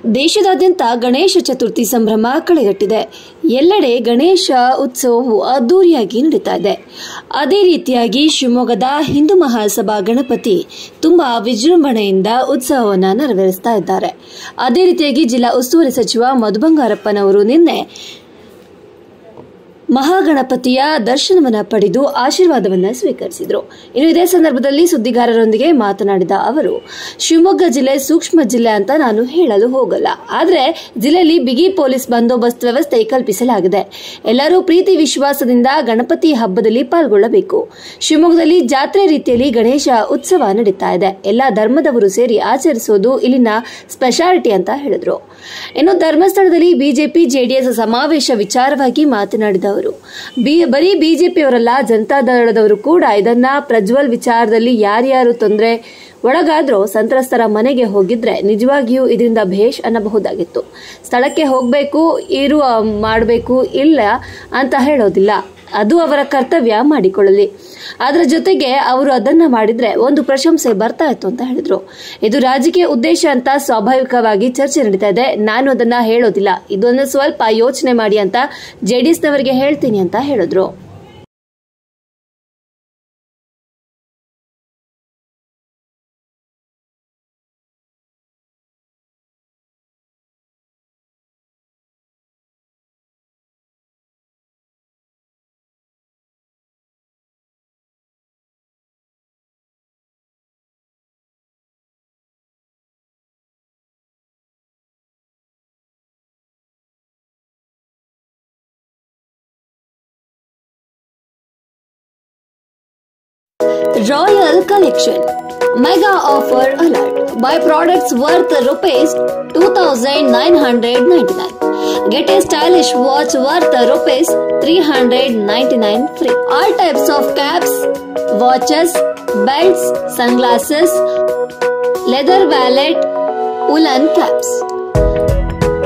ದೇಶದಾದ್ಯಂತ ಗಣೇಶ ಚತುರ್ಥಿ ಸಂಭ್ರಮ ಕಳೆಗಟ್ಟಿದೆ. ಎಲ್ಲೆಡೆ ಗಣೇಶ ಉತ್ಸವವು ಅದ್ದೂರಿಯಾಗಿ ನಡೀತಾ ಇದೆ. ಅದೇ ರೀತಿಯಾಗಿ ಶಿವಮೊಗ್ಗದ ಹಿಂದೂ ಮಹಾಸಭಾ ಗಣಪತಿ ತುಂಬಾ ವಿಜೃಂಭಣೆಯಿಂದ ಉತ್ಸವವನ್ನು ನೆರವೇರಿಸ್ತಾ ಇದ್ದಾರೆ. ಅದೇ ರೀತಿಯಾಗಿ ಜಿಲ್ಲಾ ಉಸ್ತುವಾರಿ ಸಚಿವ ಮಧು ಬಂಗಾರಪ್ಪನವರು ನಿನ್ನೆ ಮಹಾಗಣಪತಿಯ ದರ್ಶನವನ್ನು ಪಡೆದು ಆಶೀರ್ವಾದವನ್ನು ಸ್ವೀಕರಿಸಿದರು. ಇನ್ನು ಇದೇ ಸಂದರ್ಭದಲ್ಲಿ ಸುದ್ದಿಗಾರರೊಂದಿಗೆ ಮಾತನಾಡಿದ ಅವರು, ಶಿವಮೊಗ್ಗ ಜಿಲ್ಲೆ ಸೂಕ್ಷ್ಮ ಜಿಲ್ಲೆ ಅಂತ ನಾನು ಹೇಳಲು ಹೋಗಲ್ಲ, ಆದರೆ ಜಿಲ್ಲೆಯಲ್ಲಿ ಬಿಗಿ ಪೊಲೀಸ್ ಬಂದೋಬಸ್ತ್ ವ್ಯವಸ್ಥೆ ಕಲ್ಪಿಸಲಾಗಿದೆ. ಎಲ್ಲರೂ ಪ್ರೀತಿ ವಿಶ್ವಾಸದಿಂದ ಗಣಪತಿ ಹಬ್ಬದಲ್ಲಿ ಪಾಲ್ಗೊಳ್ಳಬೇಕು. ಶಿವಮೊಗ್ಗದಲ್ಲಿ ಜಾತ್ರೆ ರೀತಿಯಲ್ಲಿ ಗಣೇಶ ಉತ್ಸವ ನಡೀತಾ ಇದೆ. ಎಲ್ಲಾ ಧರ್ಮದವರು ಸೇರಿ ಆಚರಿಸೋದು ಇಲ್ಲಿನ ಸ್ಪೆಷಾಲಿಟಿ ಅಂತ ಹೇಳಿದ್ರು. ಇನ್ನು ಧರ್ಮಸ್ಥಳದಲ್ಲಿ ಬಿಜೆಪಿ ಜೆಡಿಎಸ್ ಸಮಾವೇಶ ವಿಚಾರವಾಗಿ ಮಾತನಾಡಿದ ಅವರು, ಬರೀ ಬಿಜೆಪಿಯವರಲ್ಲ, ಜನತಾದಳದವರು ಕೂಡ ಇದನ್ನ ಪ್ರಜ್ವಲ್ ವಿಚಾರದಲ್ಲಿ ಯಾರ್ಯಾರು ತೊಂದರೆ ಒಳಗಾದ್ರೂ ಸಂತ್ರಸ್ತರ ಮನೆಗೆ ಹೋಗಿದ್ರೆ ನಿಜವಾಗಿಯೂ ಇದರಿಂದ ಭೇಷ್ ಅನ್ನಬಹುದಾಗಿತ್ತು. ಸ್ಥಳಕ್ಕೆ ಹೋಗಬೇಕು, ಮಾಡಬೇಕು ಇಲ್ಲ ಅಂತ ಹೇಳೋದಿಲ್ಲ, ಅದು ಅವರ ಕರ್ತವ್ಯ ಮಾಡಿಕೊಳ್ಳಲಿ. ಅದರ ಜೊತೆಗೆ ಅವರು ಅದನ್ನ ಮಾಡಿದ್ರೆ ಒಂದು ಪ್ರಶಂಸೆ ಬರ್ತಾ ಇತ್ತು ಅಂತ ಹೇಳಿದ್ರು. ಇದು ರಾಜಕೀಯ ಉದ್ದೇಶ ಅಂತ ಸ್ವಾಭಾವಿಕವಾಗಿ ಚರ್ಚೆ ನಡೀತಾ ಇದೆ. ನಾನು ಅದನ್ನ ಹೇಳೋದಿಲ್ಲ, ಇದನ್ನು ಸ್ವಲ್ಪ ಯೋಚನೆ ಮಾಡಿ ಅಂತ ಜೆಡಿಎಸ್ನವರಿಗೆ ಹೇಳ್ತೀನಿ ಅಂತ ಹೇಳಿದ್ರು. Royal Collection Mega Offer Alert. Buy products worth rupees 2,999. Get a stylish watch worth rupees 399 free. All types of caps, watches, belts, sunglasses, leather wallet, woolen caps.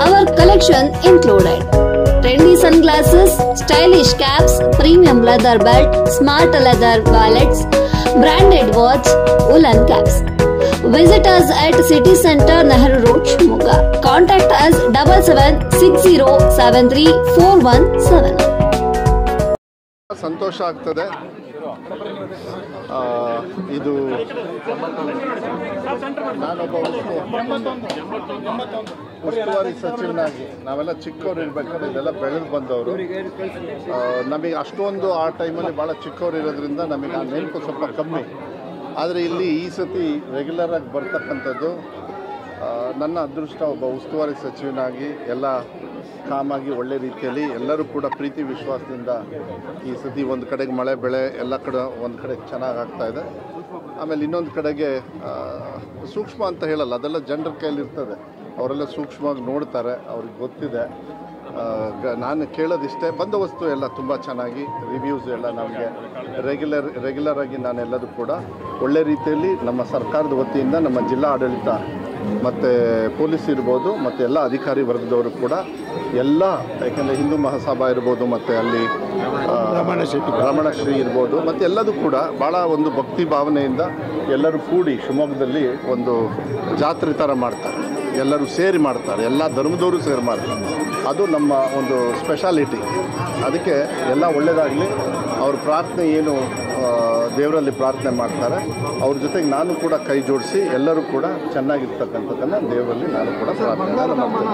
Our collection included trendy sunglasses, stylish caps, premium leather belt, smart leather wallets, branded watch, woolen caps. Visit us at City Center, Nehru Road, Shimoga. Contact us 7760734179. ಸಂತೋಷ ಆಗ್ತದೆ. ಇದು ನಾನೊಬ್ಬ ಉಸ್ತುವಾರಿ ಸಚಿವನಾಗಿ ನಾವೆಲ್ಲ ಚಿಕ್ಕವರು ಇರಬೇಕಾದ್ರೆ ಇದೆಲ್ಲ ಬೆಳೆದು ಬಂದವರು. ನಮಗೆ ಅಷ್ಟೊಂದು ಆ ಟೈಮಲ್ಲಿ ಭಾಳ ಚಿಕ್ಕವರು ಇರೋದ್ರಿಂದ ನಮಗೆ ಆ ನೆನಪು ಸ್ವಲ್ಪ ಕಮ್ಮಿ. ಆದರೆ ಇಲ್ಲಿ ಈ ಸತಿ ರೆಗ್ಯುಲರಾಗಿ ಬರ್ತಕ್ಕಂಥದ್ದು ನನ್ನ ಅದೃಷ್ಟ. ಒಬ್ಬ ಉಸ್ತುವಾರಿ ಸಚಿವನಾಗಿ ಎಲ್ಲ ಕಾಮಾಗಿ ಒಳ್ಳೆ ರೀತಿಯಲ್ಲಿ ಎಲ್ಲರೂ ಕೂಡ ಪ್ರೀತಿ ವಿಶ್ವಾಸದಿಂದ ಈ ಸತಿ ಒಂದು ಕಡೆಗೆ ಮಳೆ ಬೆಳೆ ಎಲ್ಲ ಕಡೆ ಒಂದು ಕಡೆಗೆ ಚೆನ್ನಾಗಿ ಆಗ್ತಾಯಿದೆ. ಆಮೇಲೆ ಇನ್ನೊಂದು ಕಡೆಗೆ ಸೂಕ್ಷ್ಮ ಅಂತ ಹೇಳಲ್ಲ, ಅದೆಲ್ಲ ಜನರ ಕೈಲಿರ್ತದೆ. ಅವರೆಲ್ಲ ಸೂಕ್ಷ್ಮವಾಗಿ ನೋಡ್ತಾರೆ, ಅವ್ರಿಗೆ ಗೊತ್ತಿದೆ. ನಾನು ಕೇಳೋದಿಷ್ಟೇ, ಬಂದೋಬಸ್ತು ಎಲ್ಲ ತುಂಬ ಚೆನ್ನಾಗಿ, ರಿವ್ಯೂಸ್ ಎಲ್ಲ ನಮಗೆ ರೆಗ್ಯುಲರ್ ಆಗಿ ನಾನೆಲ್ಲದೂ ಕೂಡ ಒಳ್ಳೆ ರೀತಿಯಲ್ಲಿ ನಮ್ಮ ಸರ್ಕಾರದ ವತಿಯಿಂದ ನಮ್ಮ ಜಿಲ್ಲಾ ಆಡಳಿತ ಮತ್ತು ಪೊಲೀಸ್ ಇರ್ಬೋದು ಮತ್ತು ಎಲ್ಲ ಅಧಿಕಾರಿ ವರ್ಗದವರು ಕೂಡ ಎಲ್ಲ, ಯಾಕೆಂದರೆ ಹಿಂದೂ ಮಹಾಸಭಾ ಇರ್ಬೋದು ಮತ್ತು ಅಲ್ಲಿ ರಮಣಶ್ರೀ ಇರ್ಬೋದು ಮತ್ತು ಎಲ್ಲದೂ ಕೂಡ ಭಾಳ ಒಂದು ಭಕ್ತಿ ಭಾವನೆಯಿಂದ ಎಲ್ಲರೂ ಕೂಡಿ ಶಿವಮೊಗ್ಗದಲ್ಲಿ ಒಂದು ಜಾತ್ರೆ ಥರ ಮಾಡ್ತಾರೆ. ಎಲ್ಲರೂ ಸೇರಿ ಮಾಡ್ತಾರೆ, ಎಲ್ಲ ಧರ್ಮದವರು ಸೇರಿ ಮಾಡ್ತಾರೆ. ಅದು ನಮ್ಮ ಒಂದು ಸ್ಪೆಷಾಲಿಟಿ. ಅದಕ್ಕೆ ಎಲ್ಲ ಒಳ್ಳೆಯದಾಗಲಿ. ಅವ್ರ ಪ್ರಾರ್ಥನೆ ಏನು ದೇವರಲ್ಲಿ ಪ್ರಾರ್ಥನೆ ಮಾಡ್ತಾರೆ, ಅವ್ರ ಜೊತೆಗೆ ನಾನು ಕೂಡ ಕೈ ಜೋಡಿಸಿ ಎಲ್ಲರೂ ಕೂಡ ಚೆನ್ನಾಗಿರ್ತಕ್ಕಂಥದ್ದನ್ನು ದೇವರಲ್ಲಿ ನಾನು ಕೂಡ ಪ್ರಾರ್ಥನೆ ಮಾಡ್ತೀನಿ.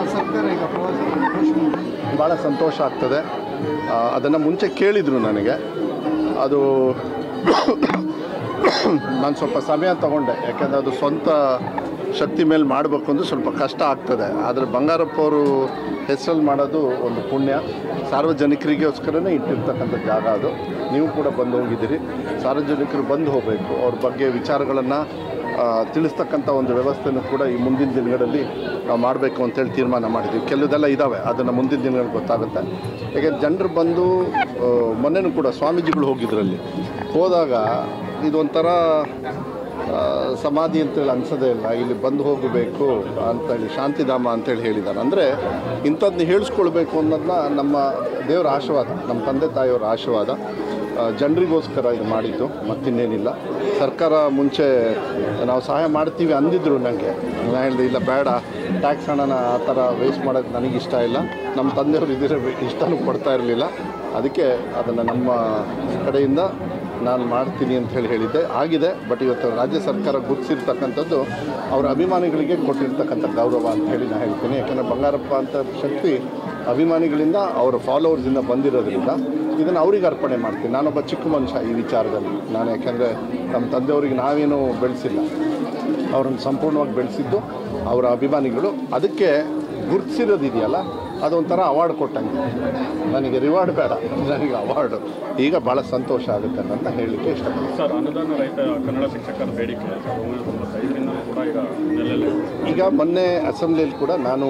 ಭಾಳ ಸಂತೋಷ ಆಗ್ತದೆ. ಅದನ್ನು ಮುಂಚೆ ಕೇಳಿದರು ನನಗೆ, ಅದು ನಾನು ಸ್ವಲ್ಪ ಸಮಯ ತಗೊಂಡೆ, ಯಾಕೆಂದರೆ ಅದು ಸ್ವಂತ ಶಕ್ತಿ ಮೇಲೆ ಮಾಡಬೇಕು ಅಂದರೆ ಸ್ವಲ್ಪ ಕಷ್ಟ ಆಗ್ತದೆ. ಆದರೆ ಬಂಗಾರಪ್ಪ ಅವರು ಹೆಸರಲ್ಲಿ ಮಾಡೋದು ಒಂದು ಪುಣ್ಯ. ಸಾರ್ವಜನಿಕರಿಗೋಸ್ಕರನೇ ಇಟ್ಟಿರ್ತಕ್ಕಂಥ ಜಾಗ ಅದು. ನೀವು ಕೂಡ ಬಂದು ಹೋಗಿದ್ದೀರಿ. ಸಾರ್ವಜನಿಕರು ಬಂದು ಹೋಗಬೇಕು, ಅವ್ರ ಬಗ್ಗೆ ವಿಚಾರಗಳನ್ನು ತಿಳಿಸ್ತಕ್ಕಂಥ ಒಂದು ವ್ಯವಸ್ಥೆನೂ ಕೂಡ ಈ ಮುಂದಿನ ದಿನಗಳಲ್ಲಿ ನಾವು ಮಾಡಬೇಕು ಅಂತೇಳಿ ತೀರ್ಮಾನ ಮಾಡಿದ್ದೀವಿ. ಕೆಲವುದೆಲ್ಲ ಇದ್ದಾವೆ, ಅದನ್ನು ಮುಂದಿನ ದಿನಗಳಲ್ಲಿ ಗೊತ್ತಾಗುತ್ತೆ. ಯಾಕೆ ಜನರು ಬಂದು ಮೊನ್ನೆನೂ ಕೂಡ ಸ್ವಾಮೀಜಿಗಳು ಹೋಗಿದ್ರಲ್ಲಿ ಹೋದಾಗ ಇದೊಂಥರ ಸಮಾಧಿ ಅಂತೇಳಿ ಅನಿಸೋದೇ ಇಲ್ಲ, ಇಲ್ಲಿ ಬಂದು ಹೋಗಬೇಕು ಅಂತೇಳಿ ಶಾಂತಿಧಾಮ ಅಂತೇಳಿ ಹೇಳಿದ್ದಾರೆ. ಅಂದರೆ ಇಂಥದ್ದನ್ನ ಹೇಳಿಸ್ಕೊಳ್ಬೇಕು ಅನ್ನೋದನ್ನ ನಮ್ಮ ದೇವರ ಆಶೀರ್ವಾದ, ನಮ್ಮ ತಂದೆ ತಾಯಿಯವರ ಆಶೀರ್ವಾದ. ಜನರಿಗೋಸ್ಕರ ಇದು ಮಾಡಿದ್ದು, ಮತ್ತಿನ್ನೇನಿಲ್ಲ. ಸರ್ಕಾರ ಮುಂಚೆ ನಾವು ಸಹಾಯ ಮಾಡ್ತೀವಿ ಅಂದಿದ್ರು ನನಗೆ. ನಾನು ಹೇಳಿದೆ ಇಲ್ಲ ಬೇಡ, ಟ್ಯಾಕ್ಸ್ ಹಣನ ಆ ಥರ ವೇಸ್ಟ್ ಮಾಡೋಕ್ಕೆ ನನಗಿಷ್ಟ ಇಲ್ಲ. ನಮ್ಮ ತಂದೆಯವರು ಇದ್ರೆ ಇಷ್ಟನೂ ಕೊಡ್ತಾ ಇರಲಿಲ್ಲ. ಅದಕ್ಕೆ ಅದನ್ನು ನಮ್ಮ ಕಡೆಯಿಂದ ನಾನು ಮಾಡ್ತೀನಿ ಅಂತ ಹೇಳಿದ್ದೆ. ಆಗಿದೆ. ಬಟ್ ಇವತ್ತು ರಾಜ್ಯ ಸರ್ಕಾರ ಗುರುತಿಸಿರ್ತಕ್ಕಂಥದ್ದು ಅವರ ಅಭಿಮಾನಿಗಳಿಗೆ ಕೊಟ್ಟಿರ್ತಕ್ಕಂಥ ಗೌರವ ಅಂತ ಹೇಳಿ ನಾನು ಹೇಳ್ತೀನಿ. ಯಾಕೆಂದರೆ ಬಂಗಾರಪ್ಪ ಅಂತ ಶಕ್ತಿ ಅಭಿಮಾನಿಗಳಿಂದ ಅವರ ಫಾಲೋವರ್ಸಿಂದ ಬಂದಿರೋದ್ರಿಂದ ಇದನ್ನು ಅವ್ರಿಗೆ ಅರ್ಪಣೆ ಮಾಡ್ತೀನಿ. ನಾನೊಬ್ಬ ಚಿಕ್ಕ ಮನುಷ್ಯ ಈ ವಿಚಾರದಲ್ಲಿ. ನಾನು ಯಾಕೆಂದರೆ ನಮ್ಮ ತಂದೆಯವರಿಗೆ ನಾವೇನೂ ಬೆಳೆಸಿಲ್ಲ, ಅವರನ್ನು ಸಂಪೂರ್ಣವಾಗಿ ಬೆಳೆಸಿದ್ದು ಅವರ ಅಭಿಮಾನಿಗಳು. ಅದಕ್ಕೆ ಗುರುತಿಸಿರೋದಿದೆಯಲ್ಲ, ಅದೊಂಥರ ಅವಾರ್ಡ್ ಕೊಟ್ಟಂಗೆ. ನನಗೆ ರಿವಾರ್ಡ್ ಬೇಡ, ನನಗೆ ಅವಾರ್ಡು. ಈಗ ಭಾಳ ಸಂತೋಷ ಆಗುತ್ತೆ ಅಂತ ಹೇಳಲಿಕ್ಕೆ ಇಷ್ಟಪಡ್ತೀನಿ. ಸರ್, ಅನುದಾನ ರಹಿತ ಕನ್ನಡ ಶಿಕ್ಷಕರ ಬೇಡಿಕೆ ಕೂಡ ಈಗ ಮೊನ್ನೆ ಅಸೆಂಬ್ಲಿಯಲ್ಲಿ ಕೂಡ ನಾನು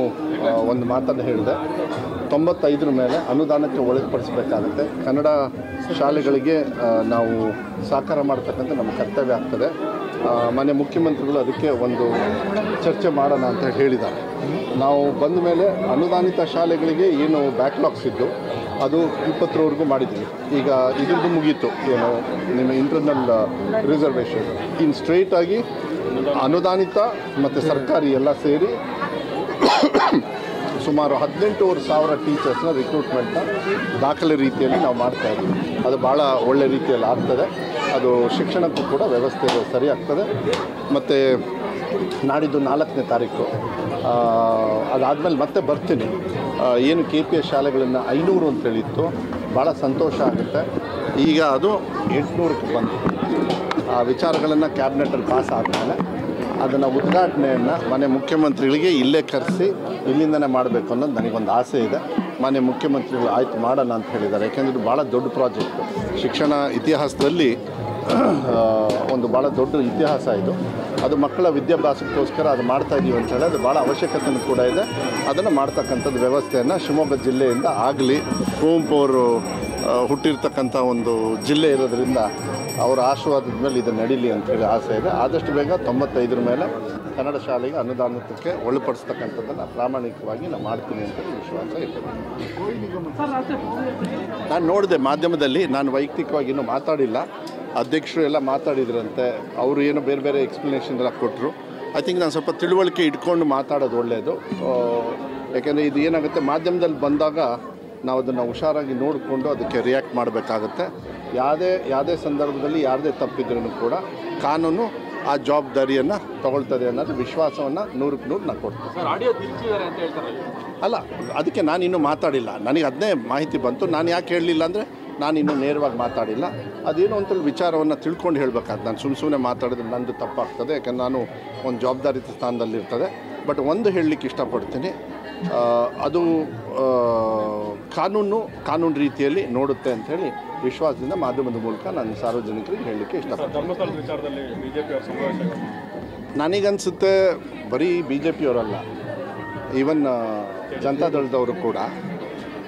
ಒಂದು ಮಾತನ್ನು ಹೇಳಿದೆ. 95 ಮೇಲೆ ಅನುದಾನಕ್ಕೆ ಒಳಪಡಿಸಬೇಕಾಗುತ್ತೆ. ಕನ್ನಡ ಶಾಲೆಗಳಿಗೆ ನಾವು ಸಾಕಾರ ಮಾಡ್ತಕ್ಕಂಥ ನಮ್ಮ ಕರ್ತವ್ಯ ಆಗ್ತದೆ. ಮಾನ್ಯ ಮುಖ್ಯಮಂತ್ರಿಗಳು ಅದಕ್ಕೆ ಒಂದು ಚರ್ಚೆ ಮಾಡೋಣ ಅಂತ ಹೇಳಿದ್ದಾರೆ. ನಾವು ಬಂದ ಮೇಲೆ ಅನುದಾನಿತ ಶಾಲೆಗಳಿಗೆ ಏನು ಬ್ಯಾಕ್ಲಾಗ್ಸ್ ಇದ್ದು ಅದು 20ರವರೆಗೂ ಮಾಡಿದ್ವಿ. ಈಗ ಇದ್ರದ್ದು ಮುಗೀತು, ಏನು ನಿಮ್ಮ ಇಂಟರ್ನಲ್ ರಿಸರ್ವೇಷನ್. ಇನ್ನು ಸ್ಟ್ರೈಟಾಗಿ ಅನುದಾನಿತ ಮತ್ತು ಸರ್ಕಾರಿ ಎಲ್ಲ ಸೇರಿ ಸುಮಾರು 18,000 ಟೀಚರ್ಸ್ನ ರಿಕ್ರೂಟ್ಮೆಂಟ್ನ ದಾಖಲೆ ರೀತಿಯಲ್ಲಿ ನಾವು ಮಾಡ್ತಾಯಿದ್ವಿ. ಅದು ಭಾಳ ಒಳ್ಳೆ ರೀತಿಯಲ್ಲಿ ಆಗ್ತದೆ. ಅದು ಶಿಕ್ಷಣಕ್ಕೂ ಕೂಡ ವ್ಯವಸ್ಥೆ ಸರಿಯಾಗ್ತದೆ. ಮತ್ತು ನಾಡಿದ್ದು 4ನೇ ತಾರೀಕು ಅದಾದಮೇಲೆ ಮತ್ತೆ ಬರ್ತೀನಿ. ಏನು KPS ಶಾಲೆಗಳನ್ನು 500 ಅಂತ ಹೇಳಿತ್ತು, ಭಾಳ ಸಂತೋಷ ಆಗುತ್ತೆ. ಈಗ ಅದು 800ಕ್ಕೆ ಬಂತು. ಆ ವಿಚಾರಗಳನ್ನು ಕ್ಯಾಬಿನೆಟಲ್ಲಿ ಪಾಸ್ ಆದಮೇಲೆ ಅದನ್ನು ಉದ್ಘಾಟನೆಯನ್ನು ಮಾನ್ಯ ಮುಖ್ಯಮಂತ್ರಿಗಳಿಗೆ ಇಲ್ಲೇ ಕರೆಸಿ ಇಲ್ಲಿಂದನೇ ಮಾಡಬೇಕು ಅನ್ನೋದು ನನಗೊಂದು ಆಸೆ ಇದೆ. ಮಾನ್ಯ ಮುಖ್ಯಮಂತ್ರಿಗಳು ಆಯ್ತು ಮಾಡೋಣ ಅಂತ ಹೇಳಿದ್ದಾರೆ. ಯಾಕೆಂದರೆ ಇದು ಭಾಳ ದೊಡ್ಡ ಪ್ರಾಜೆಕ್ಟು. ಶಿಕ್ಷಣ ಇತಿಹಾಸದಲ್ಲಿ ಒಂದು ಭಾಳ ದೊಡ್ಡ ಇತಿಹಾಸ ಇದು. ಅದು ಮಕ್ಕಳ ವಿದ್ಯಾಭ್ಯಾಸಕ್ಕೋಸ್ಕರ ಅದು ಮಾಡ್ತಾಯಿದ್ದೀವಿ ಅಂತ ಹೇಳಿ ಅದು ಭಾಳ ಅವಶ್ಯಕತೆಯೂ ಕೂಡ ಇದೆ. ಅದನ್ನು ಮಾಡ್ತಕ್ಕಂಥದ್ದು ವ್ಯವಸ್ಥೆಯನ್ನು ಶಿವಮೊಗ್ಗ ಜಿಲ್ಲೆಯಿಂದ ಆಗಲಿ. ಕುವೆಂಪು ಅವರು ಹುಟ್ಟಿರ್ತಕ್ಕಂಥ ಒಂದು ಜಿಲ್ಲೆ ಇರೋದರಿಂದ ಅವರ ಆಶೀರ್ವಾದದ ಮೇಲೆ ಇದು ನಡೀಲಿ ಅಂತೇಳಿ ಆಸೆ ಇದೆ. ಆದಷ್ಟು ಬೇಗ 95 ಮೇಲೆ ಕನ್ನಡ ಶಾಲೆಗೆ ಅನುದಾನಕ್ಕೆ ಒಳಪಡಿಸ್ತಕ್ಕಂಥದ್ದನ್ನು ಪ್ರಾಮಾಣಿಕವಾಗಿ ನಾನು ಮಾಡ್ತೀನಿ ಅಂತೇಳಿ ವಿಶ್ವಾಸ ಇದೆ. ನಾನು ನೋಡಿದೆ ಮಾಧ್ಯಮದಲ್ಲಿ, ನಾನು ವೈಯಕ್ತಿಕವಾಗಿ ಇನ್ನೂ ಮಾತಾಡಿಲ್ಲ. ಅಧ್ಯಕ್ಷರು ಎಲ್ಲ ಮಾತಾಡಿದ್ರಂತೆ, ಅವರು ಏನೋ ಬೇರೆ ಬೇರೆ ಎಕ್ಸ್ಪ್ಲನೇಷನ್ ಎಲ್ಲ ಕೊಟ್ಟರು. ಐ ಥಿಂಕ್ ನಾನು ಸ್ವಲ್ಪ ತಿಳುವಳಿಕೆ ಇಟ್ಕೊಂಡು ಮಾತಾಡೋದು ಒಳ್ಳೆಯದು. ಯಾಕೆಂದರೆ ಇದು ಏನಾಗುತ್ತೆ, ಮಾಧ್ಯಮದಲ್ಲಿ ಬಂದಾಗ ನಾವು ಅದನ್ನು ಹುಷಾರಾಗಿ ನೋಡಿಕೊಂಡು ಅದಕ್ಕೆ ರಿಯಾಕ್ಟ್ ಮಾಡಬೇಕಾಗತ್ತೆ. ಯಾವುದೇ ಸಂದರ್ಭದಲ್ಲಿ ಯಾರದೇ ತಪ್ಪಿದ್ರೂ ಕೂಡ ಕಾನೂನು ಆ ಜವಾಬ್ದಾರಿಯನ್ನು ತಗೊಳ್ತದೆ ಅನ್ನೋದು ವಿಶ್ವಾಸವನ್ನು 100ಕ್ಕೆ 100 ನಾನು ಕೊಡ್ತೀನಿ. ಅಲ್ಲ, ಅದಕ್ಕೆ ನಾನು ಇನ್ನೂ ಮಾತಾಡಿಲ್ಲ. ನನಗೆ ಅದನ್ನೇ ಮಾಹಿತಿ ಬಂತು. ನಾನು ಯಾಕೆ ಹೇಳಲಿಲ್ಲ ಅಂದರೆ ನಾನು ಇನ್ನೂ ನೇರವಾಗಿ ಮಾತಾಡಿಲ್ಲ. ಅದೇನೋ ಅಂತೇಳಿ ವಿಚಾರವನ್ನು ತಿಳ್ಕೊಂಡು ಹೇಳಬೇಕಾದ್ರೆ ನಾನು ಸುಮ್ಮನೆ ಮಾತಾಡಿದ್ರೆ ನಂದು ತಪ್ಪಾಗ್ತದೆ. ಯಾಕಂದ್ರೆ ನಾನು ಒಂದು ಜವಾಬ್ದಾರಿತ ಸ್ಥಾನದಲ್ಲಿರ್ತದೆ. ಬಟ್ ಒಂದು ಹೇಳಲಿಕ್ಕೆ ಇಷ್ಟಪಡ್ತೀನಿ, ಅದು ಕಾನೂನು ರೀತಿಯಲ್ಲಿ ನೋಡುತ್ತೆ ಅಂಥೇಳಿ ವಿಶ್ವಾಸದಿಂದ ಮಾಧ್ಯಮದ ಮೂಲಕ ನಾನು ಸಾರ್ವಜನಿಕರಿಗೆ ಹೇಳಲಿಕ್ಕೆ ಇಷ್ಟಪಡ್ತೀನಿ. ನನಗನ್ಸುತ್ತೆ ಬರೀ BJP ಅವರಲ್ಲ, ಈವನ್ ಜನತಾದಳದವರು ಕೂಡ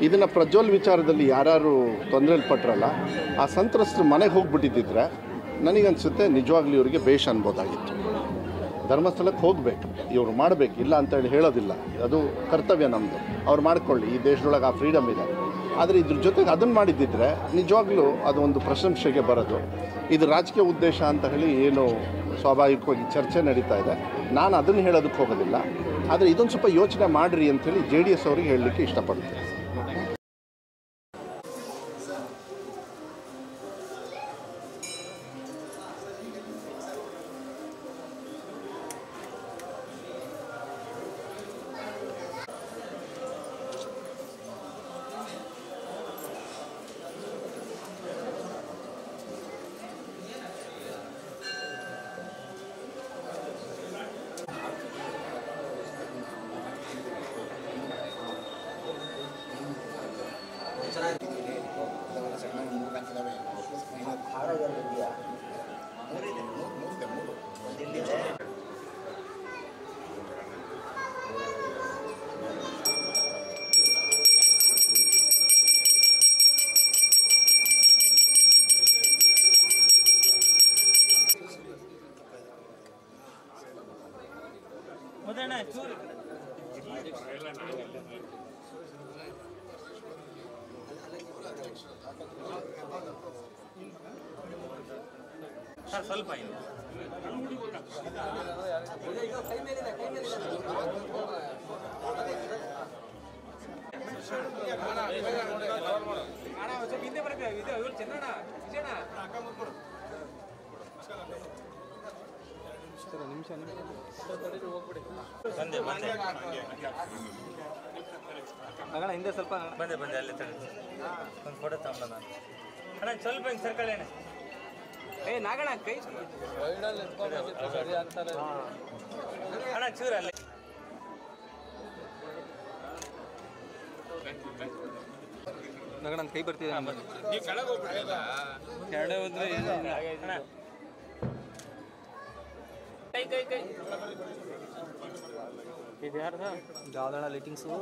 ಇದನ್ನು ಪ್ರಜ್ವಲ್ ವಿಚಾರದಲ್ಲಿ ಯಾರು ತೊಂದರೆಯಲ್ಲಿ ಪಟ್ಟರಲ್ಲ, ಆ ಸಂತ್ರಸ್ತರು ಮನೆಗೆ ಹೋಗ್ಬಿಟ್ಟಿದ್ದಿದ್ರೆ ನನಗನ್ಸುತ್ತೆ ನಿಜವಾಗ್ಲೂ ಇವರಿಗೆ ಬೇಷ್ ಅನ್ಬೋದಾಗಿತ್ತು. ಧರ್ಮಸ್ಥಳಕ್ಕೆ ಹೋಗಬೇಕು, ಇವರು ಮಾಡಬೇಕು, ಇಲ್ಲ ಅಂತೇಳಿ ಹೇಳೋದಿಲ್ಲ. ಅದು ಕರ್ತವ್ಯ ನಮ್ಮದು. ಅವ್ರು ಮಾಡ್ಕೊಳ್ಳಿ, ಈ ದೇಶದೊಳಗೆ ಆ ಫ್ರೀಡಮ್ ಇದೆ. ಆದರೆ ಇದ್ರ ಜೊತೆಗೆ ಅದನ್ನು ಮಾಡಿದ್ದಿದ್ರೆ ನಿಜವಾಗ್ಲೂ ಅದು ಒಂದು ಪ್ರಶಂಸೆಗೆ ಬರೋದು. ಇದು ರಾಜಕೀಯ ಉದ್ದೇಶ ಅಂತ ಹೇಳಿ ಏನು ಸ್ವಾಭಾವಿಕವಾಗಿ ಚರ್ಚೆ ನಡೀತಾ ಇದೆ. ನಾನು ಅದನ್ನು ಹೇಳೋದಕ್ಕೆ ಹೋಗೋದಿಲ್ಲ. ಆದರೆ ಇದೊಂದು ಸ್ವಲ್ಪ ಯೋಚನೆ ಮಾಡಿರಿ ಅಂಥೇಳಿ JDS ಅವರಿಗೆ ಹೇಳಲಿಕ್ಕೆ ಇಷ್ಟಪಡ್ತೀನಿ. ಸರ್ ಸ್ವಲ್ಪ ಇನ್ನು ಹಿಂದೆ ಬರಕ್ಕೆ ಇದು ಇವ್ರು ಚೆನ್ನಣ್ಣ ವಿಜಯಣ್ಣ ಬಂದೆ ಬಂದೆ ಮಗಳ ಹಿಂದೆ ಸ್ವಲ್ಪ ಬಂದೆ ಬಂದೆ ಅಲ್ಲಿ ತಡೆ ಒಂದು ಫೋಟೋ ತಗೊಂಡ ನಾನು ಅಣ್ಣ ಸ್ವಲ್ಪ ಹಿಂಗೆ ಸರ್ಕಲ್ ಏನೇ ಏ ನಾಗಣ್ಣ ಕೈ ಅಣ್ಣ ಚೂರ ಅಲ್ಲಿ ನಗಣ ಕೈ ಬರ್ತಿದೆ ನೀವು ಕೆಳಗೆ ಹೋಗ್ಬಿಟ್ಟಿಲ್ಲ ಕೆಳಗೆ ಹೋದ್ರೆ ಅಣ್ಣ ಕೈ ಕೈ ಕೈ ಇದು ಯಾರ್ದ ಯಾವ್ದಣ್ಣ ಲೈಟಿಂಗ್ಸು